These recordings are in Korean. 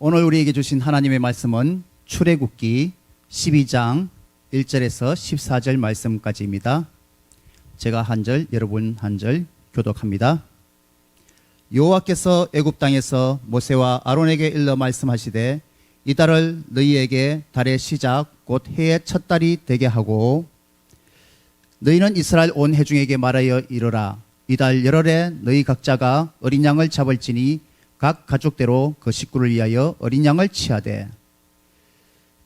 오늘 우리에게 주신 하나님의 말씀은 출애굽기 12장 1절에서 14절 말씀까지입니다. 제가 한 절, 여러분 한 절 교독합니다. 여호와께서 애굽 땅에서 모세와 아론에게 일러 말씀하시되 이 달을 너희에게 달의 시작 곧 해의 첫 달이 되게 하고 너희는 이스라엘 온 회중에게 말하여 이르라. 이 달 열흘에 너희 각자가 어린 양을 잡을지니 각 가족대로 그 식구를 위하여 어린 양을 치하되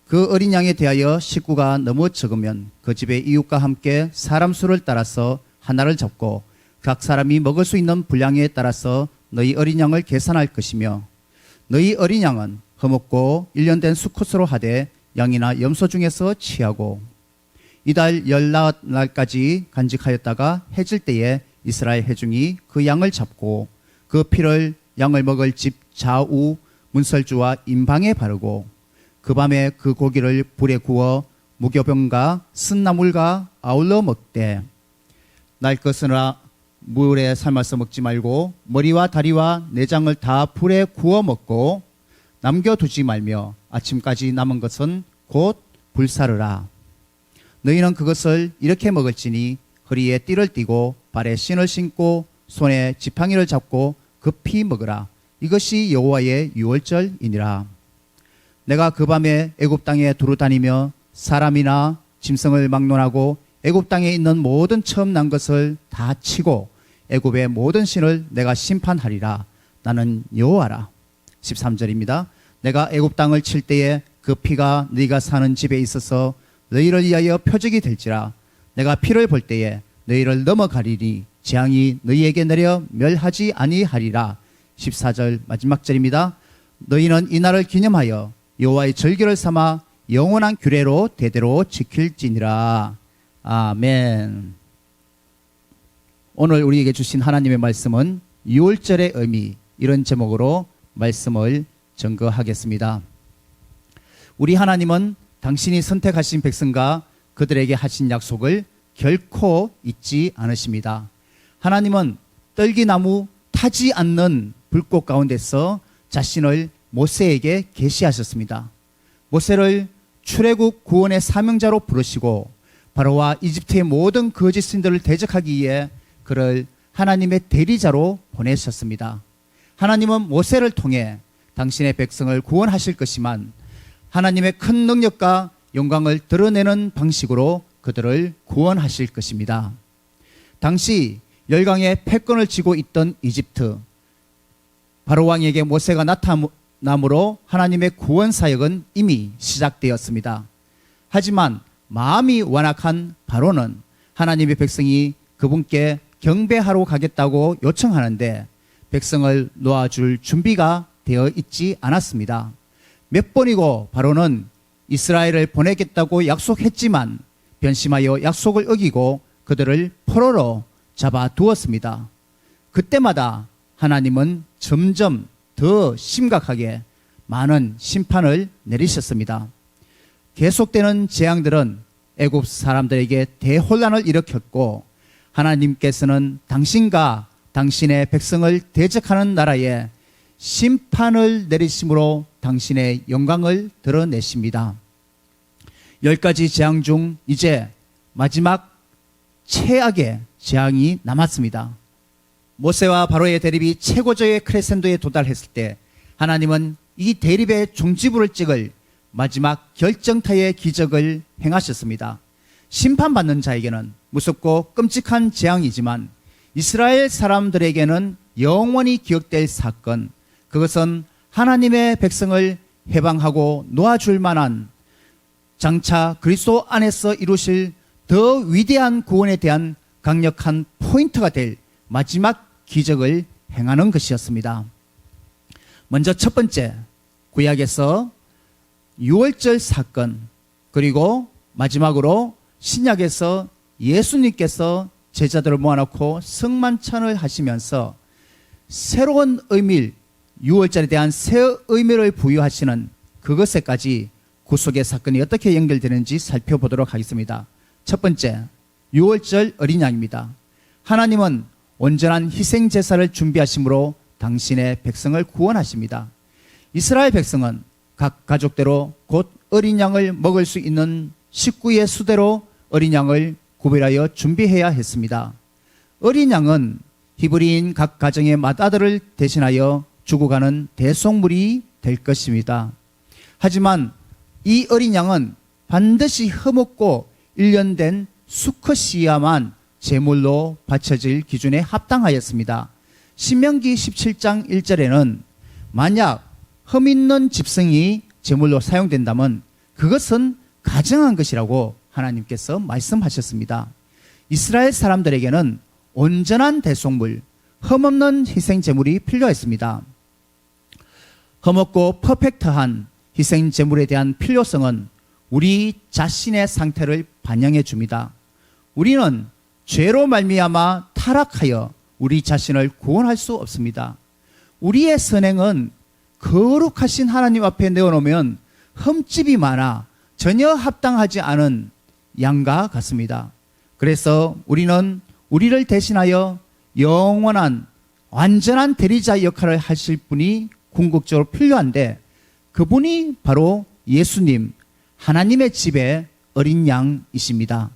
그 어린 양에 대하여 식구가 너무 적으면 그 집의 이웃과 함께 사람 수를 따라서 하나를 잡고 각 사람이 먹을 수 있는 분량에 따라서 너희 어린 양을 계산할 것이며 너희 어린 양은 허먹고 1년 된 수컷으로 하되 양이나 염소 중에서 취하고 이달 14날까지 간직하였다가 해질 때에 이스라엘 회중이 그 양을 잡고 그 피를 양을 먹을 집 좌우 문설주와 임방에 바르고 그 밤에 그 고기를 불에 구워 무교병과 쓴나물과 아울러 먹되 날 것으나 물에 삶아서 먹지 말고 머리와 다리와 내장을 다 불에 구워 먹고 남겨두지 말며 아침까지 남은 것은 곧 불사르라. 너희는 그것을 이렇게 먹을지니 허리에 띠를 띠고 발에 신을 신고 손에 지팡이를 잡고 급히 먹으라. 이것이 여호와의 유월절이니라. 내가 그 밤에 애굽 땅에 두루 다니며 사람이나 짐승을 막론하고 애굽 땅에 있는 모든 처음 난 것을 다 치고 애굽의 모든 신을 내가 심판하리라. 나는 여호와라. 13절입니다. 내가 애굽 땅을 칠 때에 그 피가 너희가 사는 집에 있어서 너희를 위하여 표적이 될지라. 내가 피를 볼 때에 너희를 넘어가리니 재앙이 너희에게 내려 멸하지 아니하리라. 14절 마지막 절입니다. 너희는 이 날을 기념하여 여호와의 절기를 삼아 영원한 규례로 대대로 지킬지니라. 아멘. 오늘 우리에게 주신 하나님의 말씀은 유월절의 의미, 이런 제목으로 말씀을 전거하겠습니다. 우리 하나님은 당신이 선택하신 백성과 그들에게 하신 약속을 결코 잊지 않으십니다. 하나님은 떨기나무 타지 않는 불꽃 가운데서 자신을 모세에게 계시하셨습니다. 모세를 출애굽 구원의 사명자로 부르시고 바로와 이집트의 모든 거짓 신들을 대적하기 위해 그를 하나님의 대리자로 보내셨습니다. 하나님은 모세를 통해 당신의 백성을 구원하실 것이지만 하나님의 큰 능력과 영광을 드러내는 방식으로 그들을 구원하실 것입니다. 당시 열강의 패권을 쥐고 있던 이집트, 바로 왕에게 모세가 나타남으로 하나님의 구원 사역은 이미 시작되었습니다. 하지만 마음이 완악한 바로는 하나님의 백성이 그분께 경배하러 가겠다고 요청하는데 백성을 놓아줄 준비가 되어 있지 않았습니다. 몇 번이고 바로는 이스라엘을 보내겠다고 약속했지만 변심하여 약속을 어기고 그들을 포로로 잡아두었습니다. 그때마다 하나님은 점점 더 심각하게 많은 심판을 내리셨습니다. 계속되는 재앙들은 애굽 사람들에게 대혼란을 일으켰고 하나님께서는 당신과 당신의 백성을 대적하는 나라에 심판을 내리심으로 당신의 영광을 드러내십니다. 10가지 재앙 중 이제 마지막 최악의 재앙이 남았습니다. 모세와 바로의 대립이 최고조의 크레센도에 도달했을 때 하나님은 이 대립의 종지부를 찍을 마지막 결정타의 기적을 행하셨습니다. 심판받는 자에게는 무섭고 끔찍한 재앙이지만 이스라엘 사람들에게는 영원히 기억될 사건, 그것은 하나님의 백성을 해방하고 놓아줄 만한 장차 그리스도 안에서 이루실 더 위대한 구원에 대한 강력한 포인트가 될 마지막 기적을 행하는 것이었습니다. 먼저 첫 번째, 구약에서 유월절 사건, 그리고 마지막으로 신약에서 예수님께서 제자들을 모아놓고 성만찬을 하시면서 새로운 의미, 유월절에 대한 새 의미를 부여하시는 그것에까지 구속의 사건이 어떻게 연결되는지 살펴보도록 하겠습니다. 첫 번째, 유월절 어린 양입니다. 하나님은 온전한 희생 제사를 준비하심으로 당신의 백성을 구원하십니다. 이스라엘 백성은 각 가족대로 곧 어린 양을 먹을 수 있는 식구의 수대로 어린 양을 구별하여 준비해야 했습니다. 어린 양은 히브리인 각 가정의 맏아들을 대신하여 죽어가는 대속물이 될 것입니다. 하지만 이 어린 양은 반드시 흠없고 1년 된 수컷이야만 제물로 바쳐질 기준에 합당하였습니다. 신명기 17장 1절에는 만약 흠 있는 집승이 제물로 사용된다면 그것은 가증한 것이라고 하나님께서 말씀하셨습니다. 이스라엘 사람들에게는 온전한 대속물, 흠없는 희생 제물이 필요했습니다. 흠없고 퍼펙트한 희생 제물에 대한 필요성은 우리 자신의 상태를 반영해 줍니다. 우리는 죄로 말미암아 타락하여 우리 자신을 구원할 수 없습니다. 우리의 선행은 거룩하신 하나님 앞에 내어놓으면 흠집이 많아 전혀 합당하지 않은 양과 같습니다. 그래서 우리는 우리를 대신하여 영원한 완전한 대리자 역할을 하실 분이 궁극적으로 필요한데 그분이 바로 예수님, 하나님의 집의 어린 양이십니다.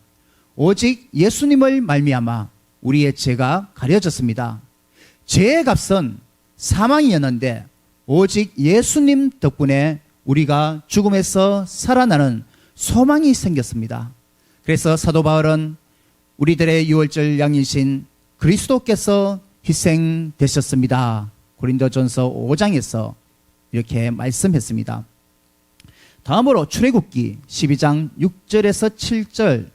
오직 예수님을 말미암아 우리의 죄가 가려졌습니다. 죄의 값은 사망이었는데 오직 예수님 덕분에 우리가 죽음에서 살아나는 소망이 생겼습니다. 그래서 사도 바울은 우리들의 유월절 양이신 그리스도께서 희생되셨습니다. 고린도전서 5장에서 이렇게 말씀했습니다. 다음으로 출애굽기 12장 6절에서 7절,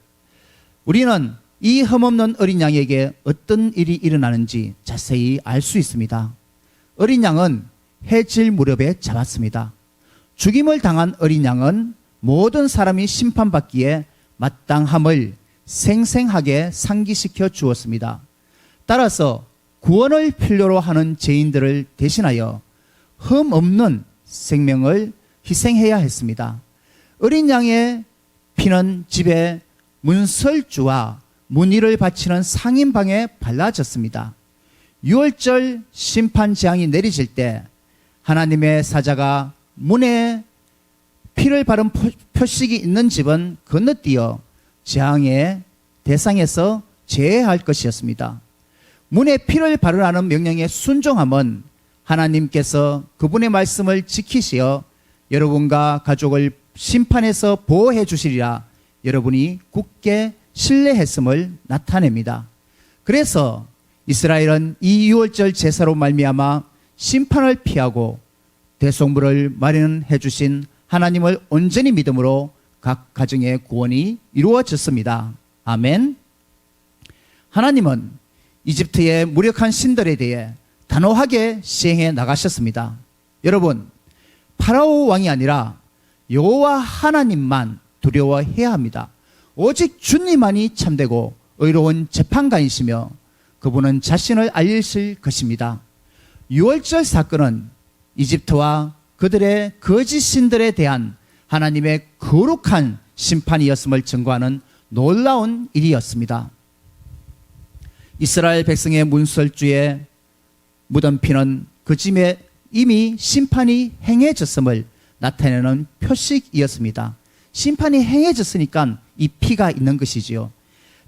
우리는 이 흠없는 어린 양에게 어떤 일이 일어나는지 자세히 알 수 있습니다. 어린 양은 해질 무렵에 잡았습니다. 죽임을 당한 어린 양은 모든 사람이 심판받기에 마땅함을 생생하게 상기시켜 주었습니다. 따라서 구원을 필요로 하는 죄인들을 대신하여 흠 없는 생명을 희생해야 했습니다. 어린 양의 피는 집에 문설주와 문의를 바치는 상인방에 발라졌습니다. 유월절 심판 재앙이 내리실 때 하나님의 사자가 문에 피를 바른 표식이 있는 집은 건너뛰어 재앙의 대상에서 제외할 것이었습니다. 문에 피를 바르라는 명령에 순종함은 하나님께서 그분의 말씀을 지키시어 여러분과 가족을 심판에서 보호해 주시리라 여러분이 굳게 신뢰했음을 나타냅니다. 그래서 이스라엘은 이 유월절 제사로 말미암아 심판을 피하고 대속물을 마련해 주신 하나님을 온전히 믿음으로 각 가정의 구원이 이루어졌습니다. 아멘. 하나님은 이집트의 무력한 신들에 대해 단호하게 시행해 나가셨습니다. 여러분, 파라오 왕이 아니라 여호와 하나님만 두려워해야 합니다. 오직 주님만이 참되고 의로운 재판관이시며 그분은 자신을 알리실 것입니다. 유월절 사건은 이집트와 그들의 거짓 신들에 대한 하나님의 거룩한 심판이었음을 증거하는 놀라운 일이었습니다. 이스라엘 백성의 문설주에 묻은 피는 그 집에 이미 심판이 행해졌음을 나타내는 표식이었습니다. 심판이 행해졌으니까 이 피가 있는 것이지요.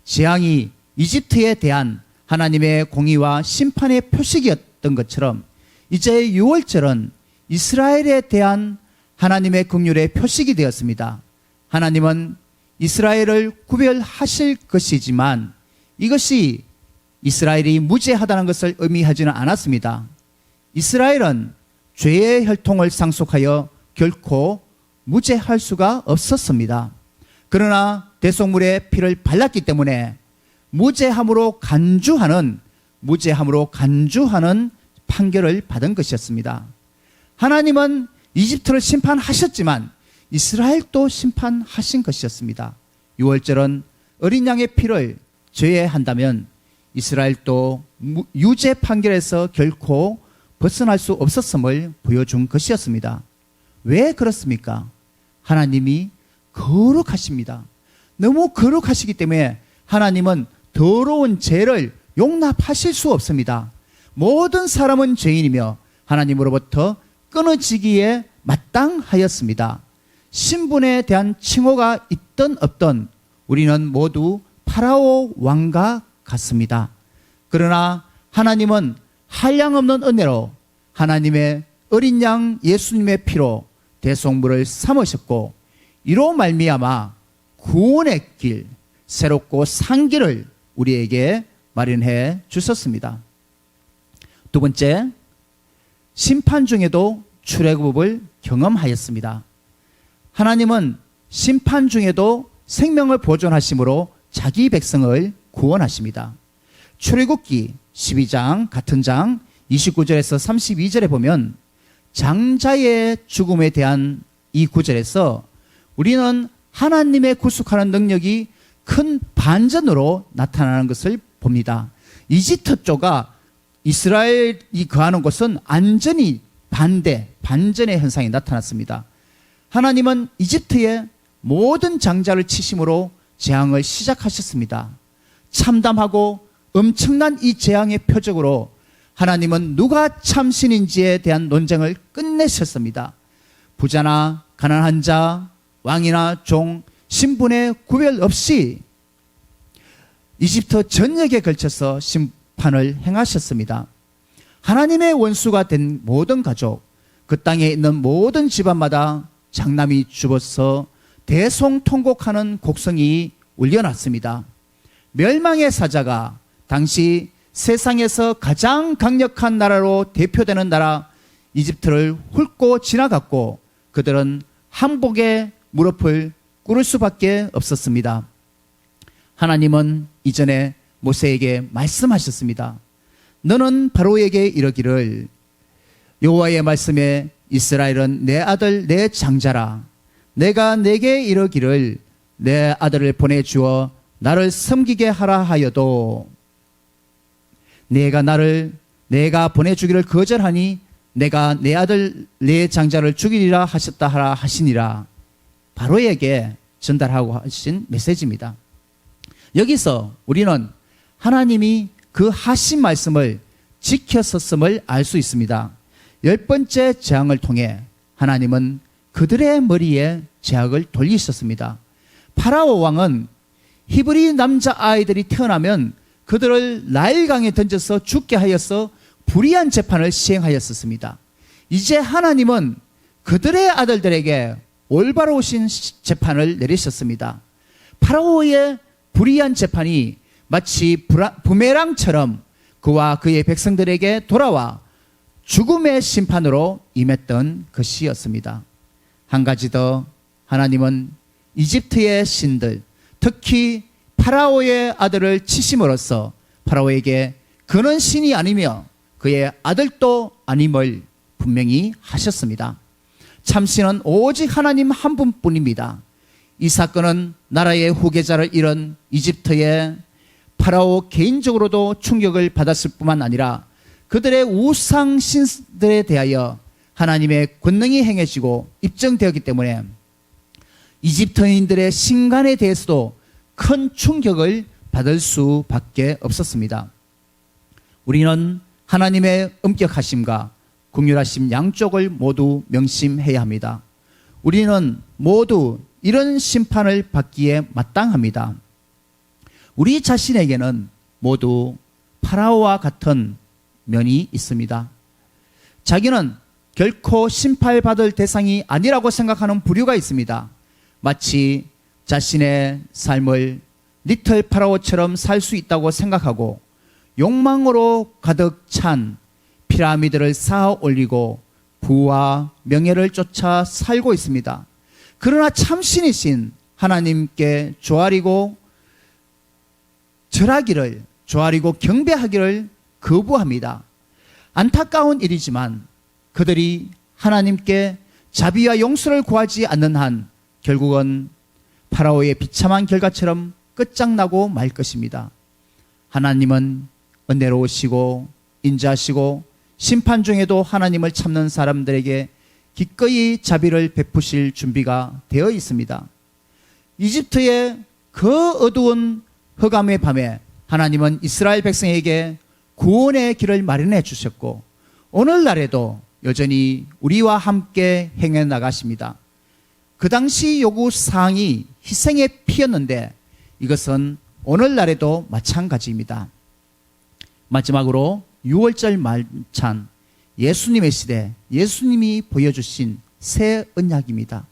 재앙이 이집트에 대한 하나님의 공의와 심판의 표식이었던 것처럼 이제 유월절은 이스라엘에 대한 하나님의 긍휼의 표식이 되었습니다. 하나님은 이스라엘을 구별하실 것이지만 이것이 이스라엘이 무죄하다는 것을 의미하지는 않았습니다. 이스라엘은 죄의 혈통을 상속하여 결코 무죄할 수가 없었습니다. 그러나 대속물의 피를 발랐기 때문에 무죄함으로 간주하는 판결을 받은 것이었습니다. 하나님은 이집트를 심판하셨지만 이스라엘도 심판하신 것이었습니다. 유월절은 어린 양의 피를 제외한다면 이스라엘도 유죄 판결에서 결코 벗어날 수 없었음을 보여준 것이었습니다. 왜 그렇습니까? 하나님이 거룩하십니다. 너무 거룩하시기 때문에 하나님은 더러운 죄를 용납하실 수 없습니다. 모든 사람은 죄인이며 하나님으로부터 끊어지기에 마땅하였습니다. 신분에 대한 칭호가 있든 없든 우리는 모두 파라오 왕과 같습니다. 그러나 하나님은 한량없는 은혜로 하나님의 어린 양 예수님의 피로 대속물을 삼으셨고, 이로 말미암아 구원의 길, 새롭고 산 길을 우리에게 마련해 주셨습니다. 두 번째, 심판 중에도 출애굽을 경험하였습니다. 하나님은 심판 중에도 생명을 보존하심으로 자기 백성을 구원하십니다. 출애굽기 12장 같은 장 29절에서 32절에 보면 장자의 죽음에 대한 이 구절에서 우리는 하나님의 구속하는 능력이 큰 반전으로 나타나는 것을 봅니다. 이집트 쪽과 이스라엘이 거하는 곳은 완전히 반전의 현상이 나타났습니다. 하나님은 이집트의 모든 장자를 치심으로 재앙을 시작하셨습니다. 참담하고 엄청난 이 재앙의 표적으로 하나님은 누가 참신인지에 대한 논쟁을 끝내셨습니다. 부자나 가난한 자, 왕이나 종, 신분의 구별 없이 이집트 전역에 걸쳐서 심판을 행하셨습니다. 하나님의 원수가 된 모든 가족, 그 땅에 있는 모든 집안마다 장남이 죽어서 대성통곡하는 곡성이 울려났습니다. 멸망의 사자가 당시 세상에서 가장 강력한 나라로 대표되는 나라 이집트를 훑고 지나갔고, 그들은 항복의 무릎을 꿇을 수밖에 없었습니다. 하나님은 이전에 모세에게 말씀하셨습니다. 너는 바로에게 이르기를, 여호와의 말씀에 이스라엘은 내 아들 내 장자라. 내가 내게 이르기를 내 아들을 보내주어 나를 섬기게 하라 하여도 내가 보내주기를 거절하니 내가 내 아들 내 장자를 죽이리라 하셨다 하라 하시니라. 바로에게 전달하고 하신 메시지입니다. 여기서 우리는 하나님이 그 하신 말씀을 지켰었음을 알 수 있습니다. 10번째 재앙을 통해 하나님은 그들의 머리에 재앙을 돌리셨습니다. 파라오 왕은 히브리 남자아이들이 태어나면 그들을 나일강에 던져서 죽게 하여서 불의한 재판을 시행하였었습니다. 이제 하나님은 그들의 아들들에게 올바로우신 재판을 내리셨습니다. 파라오의 불의한 재판이 마치 부메랑처럼 그와 그의 백성들에게 돌아와 죽음의 심판으로 임했던 것이었습니다. 한 가지 더, 하나님은 이집트의 신들, 특히 파라오의 아들을 치심으로써 파라오에게 그는 신이 아니며 그의 아들도 아님을 분명히 하셨습니다. 참신은 오직 하나님 한 분뿐입니다. 이 사건은 나라의 후계자를 잃은 이집트의 파라오 개인적으로도 충격을 받았을 뿐만 아니라 그들의 우상 신들에 대하여 하나님의 권능이 행해지고 입증되었기 때문에 이집트인들의 신간에 대해서도 큰 충격을 받을 수밖에 없었습니다. 우리는 하나님의 엄격하심과 긍휼하심 양쪽을 모두 명심해야 합니다. 우리는 모두 이런 심판을 받기에 마땅합니다. 우리 자신에게는 모두 파라오와 같은 면이 있습니다. 자기는 결코 심판받을 대상이 아니라고 생각하는 부류가 있습니다. 마치 자신의 삶을 리틀 파라오처럼 살 수 있다고 생각하고 욕망으로 가득 찬 피라미드를 쌓아 올리고 부와 명예를 쫓아 살고 있습니다. 그러나 참신이신 하나님께 조아리고 절하기를, 조아리고 경배하기를 거부합니다. 안타까운 일이지만 그들이 하나님께 자비와 용서를 구하지 않는 한 결국은 파라오의 비참한 결과처럼 끝장나고 말 것입니다. 하나님은 은혜로우시고 인자하시고 심판 중에도 하나님을 참는 사람들에게 기꺼이 자비를 베푸실 준비가 되어 있습니다. 이집트의 그 어두운 흑암의 밤에 하나님은 이스라엘 백성에게 구원의 길을 마련해 주셨고, 오늘날에도 여전히 우리와 함께 행해 나가십니다. 그 당시 요구사항이 희생의 피였는데 이것은 오늘날에도 마찬가지입니다. 마지막으로 6월절 만찬, 예수님의 시대, 예수님이 보여주신 새 언약입니다.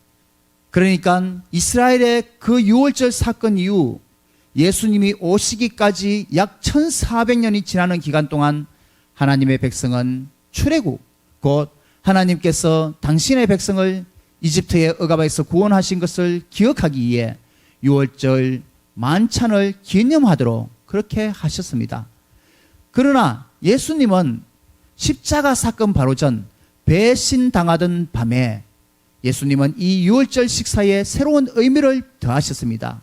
그러니까 이스라엘의 그 6월절 사건 이후 예수님이 오시기까지 약 1400년이 지나는 기간 동안 하나님의 백성은 출애굽, 곧 하나님께서 당신의 백성을 이집트의 억압에서 구원하신 것을 기억하기 위해 6월절 만찬을 기념하도록 그렇게 하셨습니다. 그러나 예수님은 십자가 사건 바로 전 배신당하던 밤에 예수님은 이 6월절 식사에 새로운 의미를 더하셨습니다.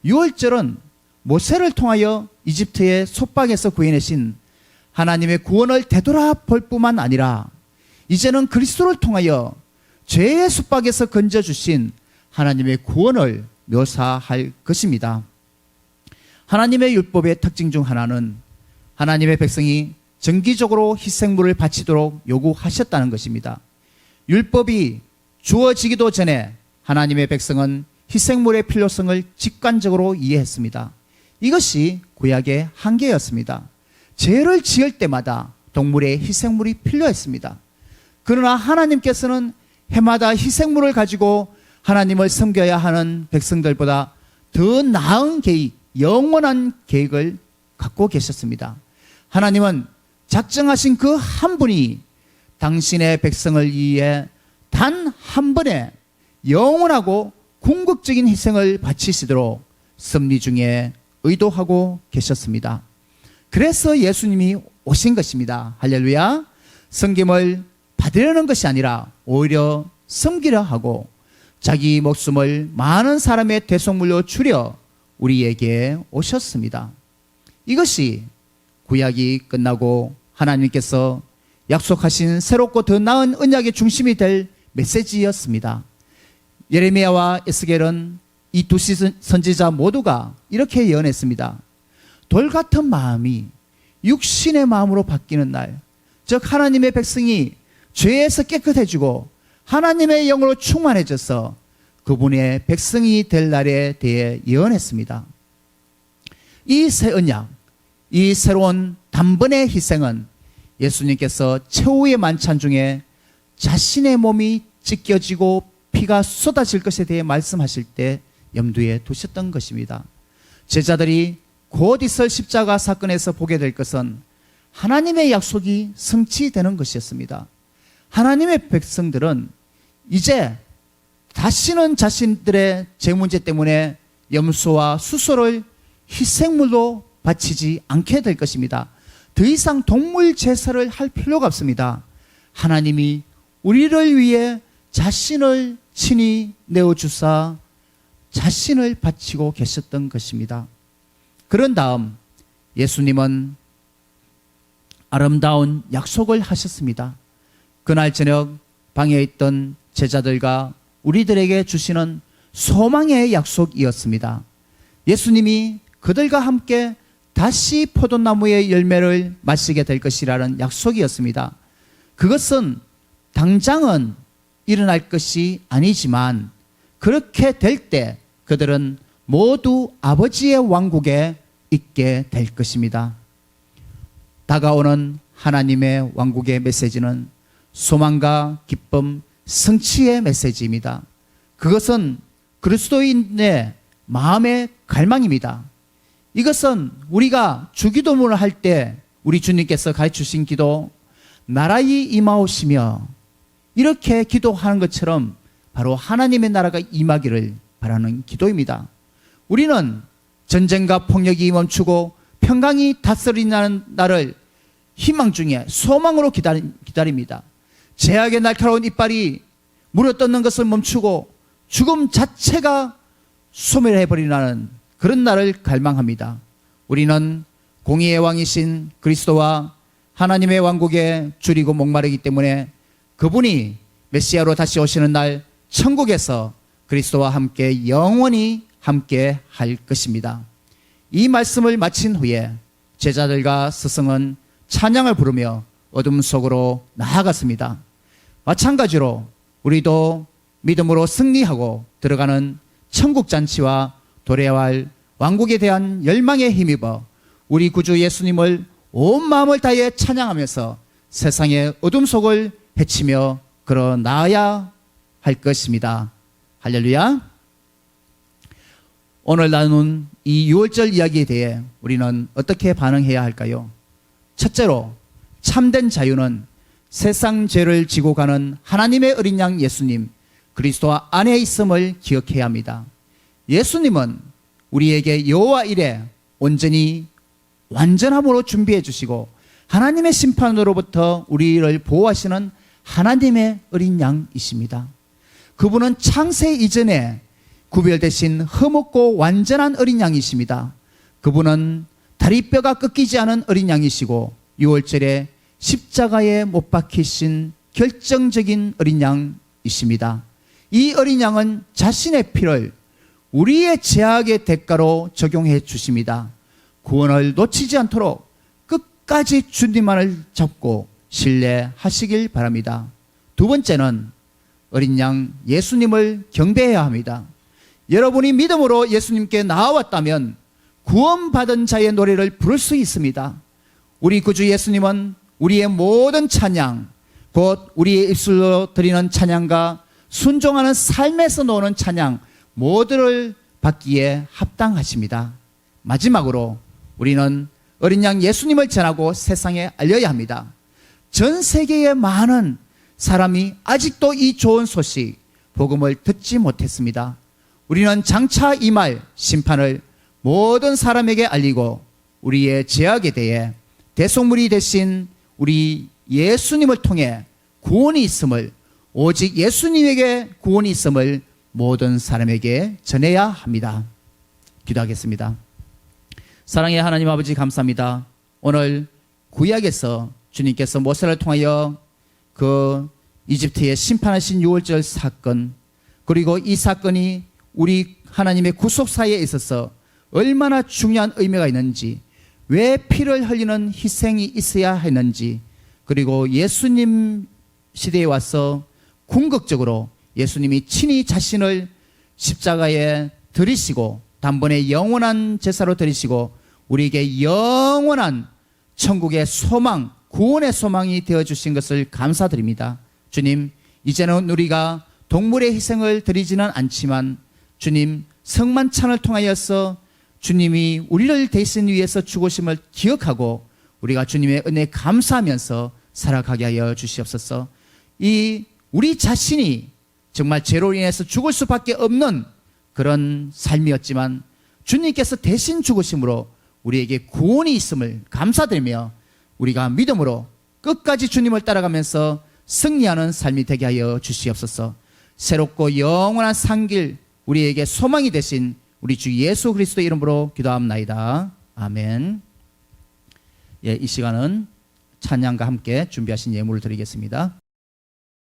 6월절은 모세를 통하여 이집트의 속박에서 구해내신 하나님의 구원을 되돌아볼 뿐만 아니라 이제는 그리스도를 통하여 죄의 속박에서 건져주신 하나님의 구원을 묘사할 것입니다. 하나님의 율법의 특징 중 하나는 하나님의 백성이 정기적으로 희생물을 바치도록 요구하셨다는 것입니다. 율법이 주어지기도 전에 하나님의 백성은 희생물의 필요성을 직관적으로 이해했습니다. 이것이 구약의 한계였습니다. 죄를 지을 때마다 동물의 희생물이 필요했습니다. 그러나 하나님께서는 해마다 희생물을 가지고 하나님을 섬겨야 하는 백성들보다 더 나은 계획, 영원한 계획을 갖고 계셨습니다. 하나님은 작정하신 그 한 분이 당신의 백성을 위해 단 한 번의 영원하고 궁극적인 희생을 바치시도록 섭리 중에 의도하고 계셨습니다. 그래서 예수님이 오신 것입니다. 할렐루야. 섬김을 받으려는 것이 아니라 오히려 섬기려 하고 자기 목숨을 많은 사람의 대속물로 주려 우리에게 오셨습니다. 이것이 구약이 끝나고 하나님께서 약속하신 새롭고 더 나은 언약의 중심이 될 메시지였습니다. 예레미야와 에스겔은 이 두 선지자 모두가 이렇게 예언했습니다. 돌 같은 마음이 육신의 마음으로 바뀌는 날, 즉 하나님의 백성이 죄에서 깨끗해지고 하나님의 영으로 충만해져서 그분의 백성이 될 날에 대해 예언했습니다. 이 새 언약, 이 새로운 단번의 희생은 예수님께서 최후의 만찬 중에 자신의 몸이 찢겨지고 피가 쏟아질 것에 대해 말씀하실 때 염두에 두셨던 것입니다. 제자들이 곧 있을 십자가 사건에서 보게 될 것은 하나님의 약속이 성취되는 것이었습니다. 하나님의 백성들은 이제 다시는 자신들의 죄 문제 때문에 염소와 수소를 희생물로 바치지 않게 될 것입니다. 더 이상 동물 제사를 할 필요가 없습니다. 하나님이 우리를 위해 자신을 친히 내어주사 자신을 바치고 계셨던 것입니다. 그런 다음 예수님은 아름다운 약속을 하셨습니다. 그날 저녁 방에 있던 제자들과 우리들에게 주시는 소망의 약속이었습니다. 예수님이 그들과 함께 다시 포도나무의 열매를 마시게 될 것이라는 약속이었습니다. 그것은 당장은 일어날 것이 아니지만 그렇게 될 때 그들은 모두 아버지의 왕국에 있게 될 것입니다. 다가오는 하나님의 왕국의 메시지는 소망과 기쁨, 성취의 메시지입니다. 그것은 그리스도인의 마음의 갈망입니다. 이것은 우리가 주기도문을 할 때 우리 주님께서 가르치신 기도, 나라의 임하오시며 이렇게 기도하는 것처럼 바로 하나님의 나라가 임하기를 바라는 기도입니다. 우리는 전쟁과 폭력이 멈추고 평강이 다스리는 날을 희망 중에 소망으로 기다립니다. 제약의 날카로운 이빨이 물어뜯는 것을 멈추고 죽음 자체가 소멸해버리는 그런 날을 갈망합니다. 우리는 공의의 왕이신 그리스도와 하나님의 왕국에 줄이고 목마르기 때문에 그분이 메시아로 다시 오시는 날 천국에서 그리스도와 함께 영원히 함께 할 것입니다. 이 말씀을 마친 후에 제자들과 스승은 찬양을 부르며 어둠 속으로 나아갔습니다. 마찬가지로 우리도 믿음으로 승리하고 들어가는 천국잔치와 도래할 왕국에 대한 열망에 힘입어 우리 구주 예수님을 온 마음을 다해 찬양하면서 세상의 어둠 속을 헤치며 걸어 나아야 할 것입니다. 할렐루야. 오늘 나눈 이 6월절 이야기에 대해 우리는 어떻게 반응해야 할까요? 첫째로 참된 자유는 세상 죄를 지고 가는 하나님의 어린 양 예수님 그리스도 안에 있음을 기억해야 합니다. 예수님은 우리에게 여호와 일에 온전히 완전함으로 준비해 주시고 하나님의 심판으로부터 우리를 보호하시는 하나님의 어린 양이십니다. 그분은 창세 이전에 구별되신 흠없고 완전한 어린 양이십니다. 그분은 다리뼈가 꺾이지 않은 어린 양이시고 6월절에 십자가에 못 박히신 결정적인 어린 양이십니다. 이 어린 양은 자신의 피를 우리의 죄악의 대가로 적용해 주십니다. 구원을 놓치지 않도록 끝까지 주님만을 잡고 신뢰하시길 바랍니다. 두 번째는 어린 양 예수님을 경배해야 합니다. 여러분이 믿음으로 예수님께 나아왔다면 구원받은 자의 노래를 부를 수 있습니다. 우리 구주 예수님은 우리의 모든 찬양, 곧 우리의 입술로 드리는 찬양과 순종하는 삶에서 나오는 찬양 모두를 받기에 합당하십니다. 마지막으로 우리는 어린 양 예수님을 전하고 세상에 알려야 합니다. 전 세계의 많은 사람이 아직도 이 좋은 소식, 복음을 듣지 못했습니다. 우리는 장차 임할 심판을 모든 사람에게 알리고 우리의 죄악에 대해 대속물이 되신 우리 예수님을 통해 구원이 있음을, 오직 예수님에게 구원이 있음을 모든 사람에게 전해야 합니다. 기도하겠습니다. 사랑의 하나님 아버지 감사합니다. 오늘 구약에서 주님께서 모세를 통하여 그 이집트에 심판하신 6월절 사건, 그리고 이 사건이 우리 하나님의 구속사에 있어서 얼마나 중요한 의미가 있는지, 왜 피를 흘리는 희생이 있어야 했는지, 그리고 예수님 시대에 와서 궁극적으로 예수님이 친히 자신을 십자가에 들이시고 단번에 영원한 제사로 들이시고 우리에게 영원한 천국의 소망, 구원의 소망이 되어주신 것을 감사드립니다. 주님, 이제는 우리가 동물의 희생을 드리지는 않지만 주님, 성만찬을 통하여서 주님이 우리를 대신 위해서 죽으심을 기억하고 우리가 주님의 은혜에 감사하면서 살아가게 하여 주시옵소서. 이 우리 자신이 정말 죄로 인해서 죽을 수밖에 없는 그런 삶이었지만 주님께서 대신 죽으심으로 우리에게 구원이 있음을 감사드리며 우리가 믿음으로 끝까지 주님을 따라가면서 승리하는 삶이 되게 하여 주시옵소서. 새롭고 영원한 산길, 우리에게 소망이 되신 우리 주 예수 그리스도의 이름으로 기도합나이다. 아멘. 이 시간은 찬양과 함께 준비하신 예물을 드리겠습니다.